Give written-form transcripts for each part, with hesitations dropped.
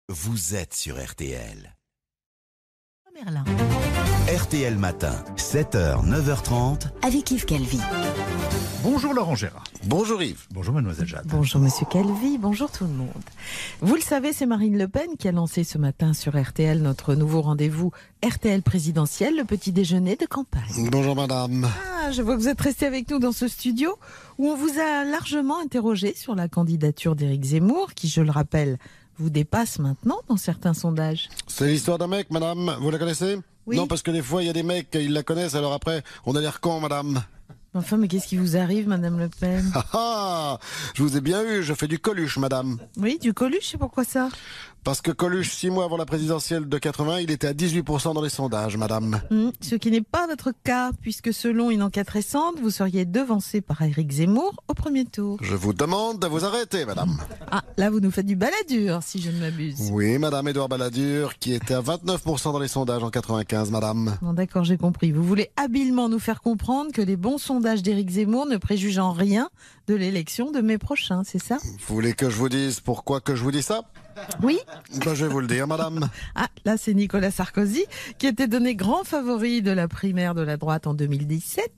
Vous êtes sur RTL. Merlin. RTL Matin, 7h, 9h30. Avec Yves Calvi. Bonjour Laurent Gérard. Bonjour Yves. Bonjour Mademoiselle Jade. Bonjour Monsieur Calvi, bonjour tout le monde. Vous le savez, c'est Marine Le Pen qui a lancé ce matin sur RTL notre nouveau rendez-vous RTL présidentiel, le petit déjeuner de campagne. Bonjour madame. Ah, je vois que vous êtes resté avec nous dans ce studio où on vous a largement interrogé sur la candidature d'Éric Zemmour, qui, je le rappelle, vous dépasse maintenant dans certains sondages. C'est l'histoire d'un mec, madame. Vous la connaissez? Oui. Non, parce que des fois, il y a des mecs, ils la connaissent, alors après, on a l'air con, madame. Enfin, mais qu'est-ce qui vous arrive, Madame Le Pen? Ah ah, je vous ai bien eu, je fais du Coluche, madame. Oui, du Coluche, c'est pourquoi ça? Parce que Coluche, 6 mois avant la présidentielle de 80, il était à 18% dans les sondages, madame. Ce qui n'est pas votre cas, puisque selon une enquête récente, vous seriez devancé par Éric Zemmour au premier tour. Je vous demande de vous arrêter, madame. Ah, là vous nous faites du baladur, si je ne m'abuse. Oui, madame Édouard Balladur, qui était à 29% dans les sondages en 95, madame. Bon, d'accord, j'ai compris. Vous voulez habilement nous faire comprendre que les bons sondages d'Éric Zemmour ne préjugent en rien de l'élection de mai prochain, c'est ça? Vous voulez que je vous dise pourquoi que je vous dis ça? Oui. Ben, je vais vous le dire, madame. Ah, là c'est Nicolas Sarkozy, qui était donné grand favori de la primaire de la droite en 2017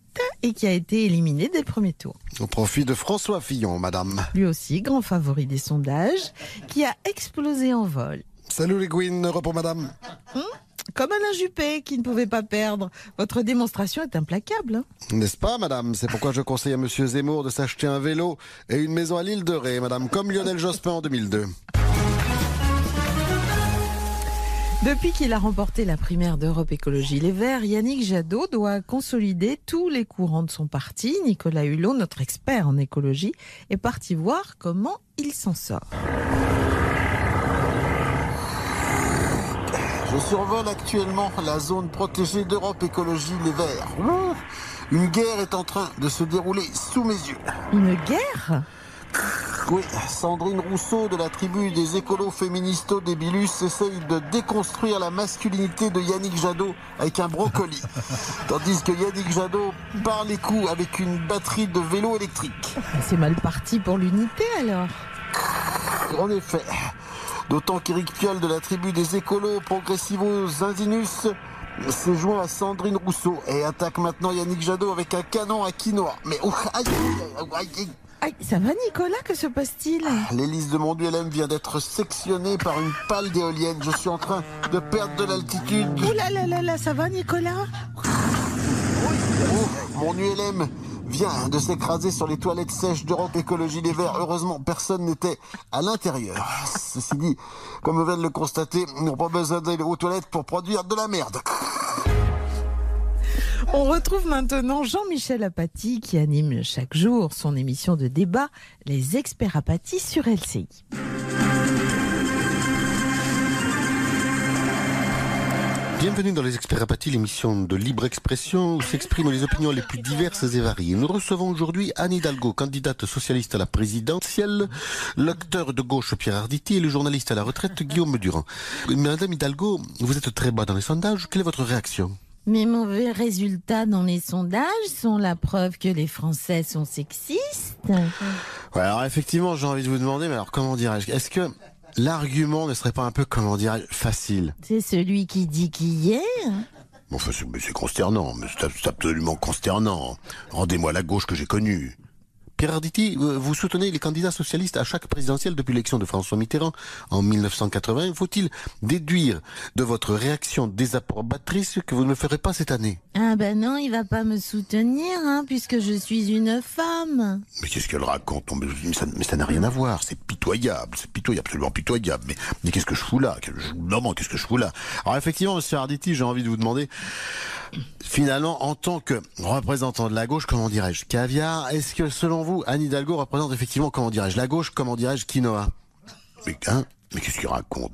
et qui a été éliminé dès le premier tour. Au profit de François Fillon, madame. Lui aussi, grand favori des sondages, qui a explosé en vol. Salut les Gwyn, repos madame. Comme Alain Juppé, qui ne pouvait pas perdre. Votre démonstration est implacable. Hein. N'est-ce pas, madame? C'est pourquoi je conseille à monsieur Zemmour de s'acheter un vélo et une maison à l'île de Ré, madame, comme Lionel Jospin en 2002. Depuis qu'il a remporté la primaire d'Europe Écologie Les Verts, Yannick Jadot doit consolider tous les courants de son parti. Nicolas Hulot, notre expert en écologie, est parti voir comment il s'en sort. Je survole actuellement la zone protégée d'Europe Écologie Les Verts. Une guerre est en train de se dérouler sous mes yeux. Une guerre ? Oui, Sandrine Rousseau de la tribu des écolos féministos débilus essaye de déconstruire la masculinité de Yannick Jadot avec un brocoli. Tandis que Yannick Jadot part les coups avec une batterie de vélo électrique. C'est mal parti pour l'unité alors. En effet, d'autant qu'Éric Piolle de la tribu des écolos progressivos Indinus s'est joint à Sandrine Rousseau et attaque maintenant Yannick Jadot avec un canon à quinoa. Mais Aïe, ça va Nicolas, que se passe-t-il? L'hélice de mon LM vient d'être sectionnée par une pale d'éolienne. Je suis en train de perdre de l'altitude. Ouh là là là là, ça va Nicolas? Mon ULM vient de s'écraser sur les toilettes sèches d'Europe Écologie Les Verts. Heureusement, personne n'était à l'intérieur. Ceci dit, comme on vient de le constater, ils n'ont pas besoin d'aller aux toilettes pour produire de la merde. On retrouve maintenant Jean-Michel Apathy qui anime chaque jour son émission de débat, Les Experts Apathy sur LCI. Bienvenue dans les Experts Apathy, l'émission de libre expression où s'expriment les opinions les plus diverses et variées. Nous recevons aujourd'hui Anne Hidalgo, candidate socialiste à la présidentielle, l'acteur de gauche Pierre Arditi et le journaliste à la retraite Guillaume Durand. Madame Hidalgo, vous êtes très bas dans les sondages, quelle est votre réaction? Mes mauvais résultats dans les sondages sont la preuve que les Français sont sexistes. Ouais, alors effectivement, j'ai envie de vous demander, mais alors comment dirais-je, est-ce que l'argument ne serait pas un peu, comment dirais-je, facile? C'est celui qui dit qui est. Bon, enfin, c'est consternant, mais c'est absolument consternant. Rendez-moi la gauche que j'ai connue. Pierre Arditi, vous soutenez les candidats socialistes à chaque présidentielle depuis l'élection de François Mitterrand en 1980. Faut-il déduire de votre réaction désapprobatrice que vous ne le ferez pas cette année? Ah ben non, il va pas me soutenir, puisque je suis une femme. Mais qu'est-ce qu'elle raconte? Mais ça n'a rien à voir, c'est pitoyable, absolument pitoyable. Mais qu'est-ce que je fous là? Qu'est-ce que je fous là? Alors effectivement, monsieur Arditi, j'ai envie de vous demander, finalement, en tant que représentant de la gauche, comment dirais-je, caviar, est-ce que selon vous, Anne Hidalgo représente effectivement, comment dirais-je, la gauche, comment dirais-je, quinoa? Mais qu'est-ce qu'il raconte?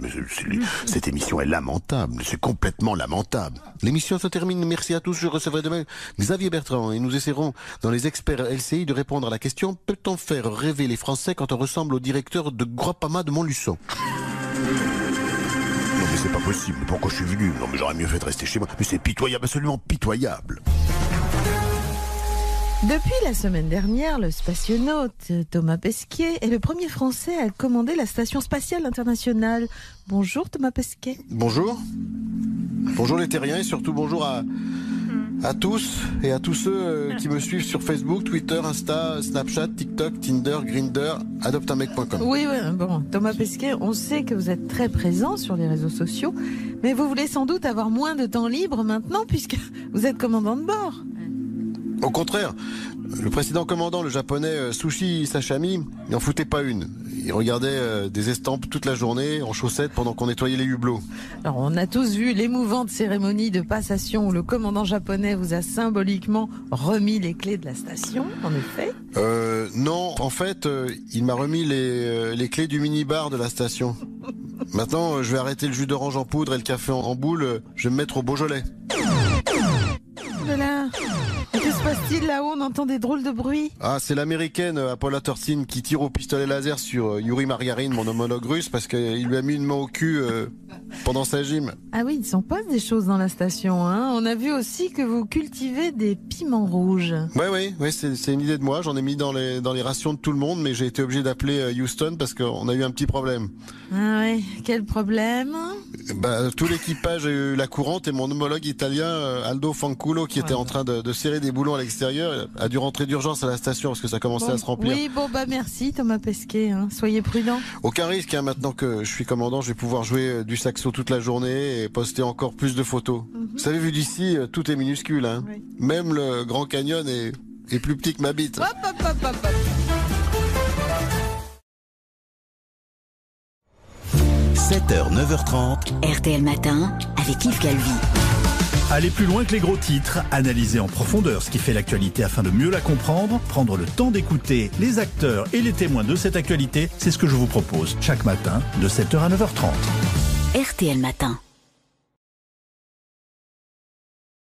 Cette émission est lamentable, c'est complètement lamentable. L'émission se termine, merci à tous, je recevrai demain Xavier Bertrand et nous essaierons dans les experts LCI de répondre à la question: peut-on faire rêver les Français quand on ressemble au directeur de Groupama de Montluçon? Non mais c'est pas possible, pourquoi je suis venu? Non mais j'aurais mieux fait de rester chez moi, mais c'est pitoyable, absolument pitoyable. Depuis la semaine dernière, le spationaute Thomas Pesquet est le premier Français à commander la Station spatiale internationale. Bonjour Thomas Pesquet. Bonjour. Bonjour les terriens et surtout bonjour à tous et à tous ceux qui me suivent sur Facebook, Twitter, Insta, Snapchat, TikTok, Tinder, Grindr, adopteunmec.com. Oui, bon, Thomas Pesquet, on sait que vous êtes très présent sur les réseaux sociaux, mais vous voulez sans doute avoir moins de temps libre maintenant puisque vous êtes commandant de bord. Au contraire, le précédent commandant, le japonais Sushi Sashimi, il n'en foutait pas une. Il regardait des estampes toute la journée en chaussettes pendant qu'on nettoyait les hublots. Alors, on a tous vu l'émouvante cérémonie de passation où le commandant japonais vous a symboliquement remis les clés de la station, en effet. Non, en fait, il m'a remis les clés du minibar de la station. Maintenant, je vais arrêter le jus d'orange en poudre et le café en boule, je vais me mettre au Beaujolais. Voilà. Que se passe-t-il là-haut? On entend des drôles de bruits. Ah, c'est l'américaine Apollo 13 qui tire au pistolet laser sur Yuri Margarine, mon homologue russe, parce qu'il lui a mis une main au cul pendant sa gym. Ah oui, il s'en passe des choses dans la station, hein. On a vu aussi que vous cultivez des piments rouges. Ouais, c'est une idée de moi. J'en ai mis dans les rations de tout le monde, mais j'ai été obligé d'appeler Houston parce qu'on a eu un petit problème. Ah ouais, quel problème? Tout l'équipage a eu la courante et mon homologue italien Aldo Fanculo, qui était en train de serrer des boulons à l'extérieur, a dû rentrer d'urgence à la station parce que ça commençait à se remplir. Oui, merci Thomas Pesquet, hein. Soyez prudent. Aucun risque, hein. Maintenant que je suis commandant, je vais pouvoir jouer du saxo toute la journée et poster encore plus de photos. Vous savez, vu d'ici, tout est minuscule, hein. Oui. Même le Grand Canyon est plus petit que ma bite. Hop, hop, hop, hop, hop. 7h, 9h30. RTL Matin avec Yves Calvi. Aller plus loin que les gros titres, analyser en profondeur ce qui fait l'actualité afin de mieux la comprendre, prendre le temps d'écouter les acteurs et les témoins de cette actualité, c'est ce que je vous propose chaque matin de 7h à 9h30. RTL Matin.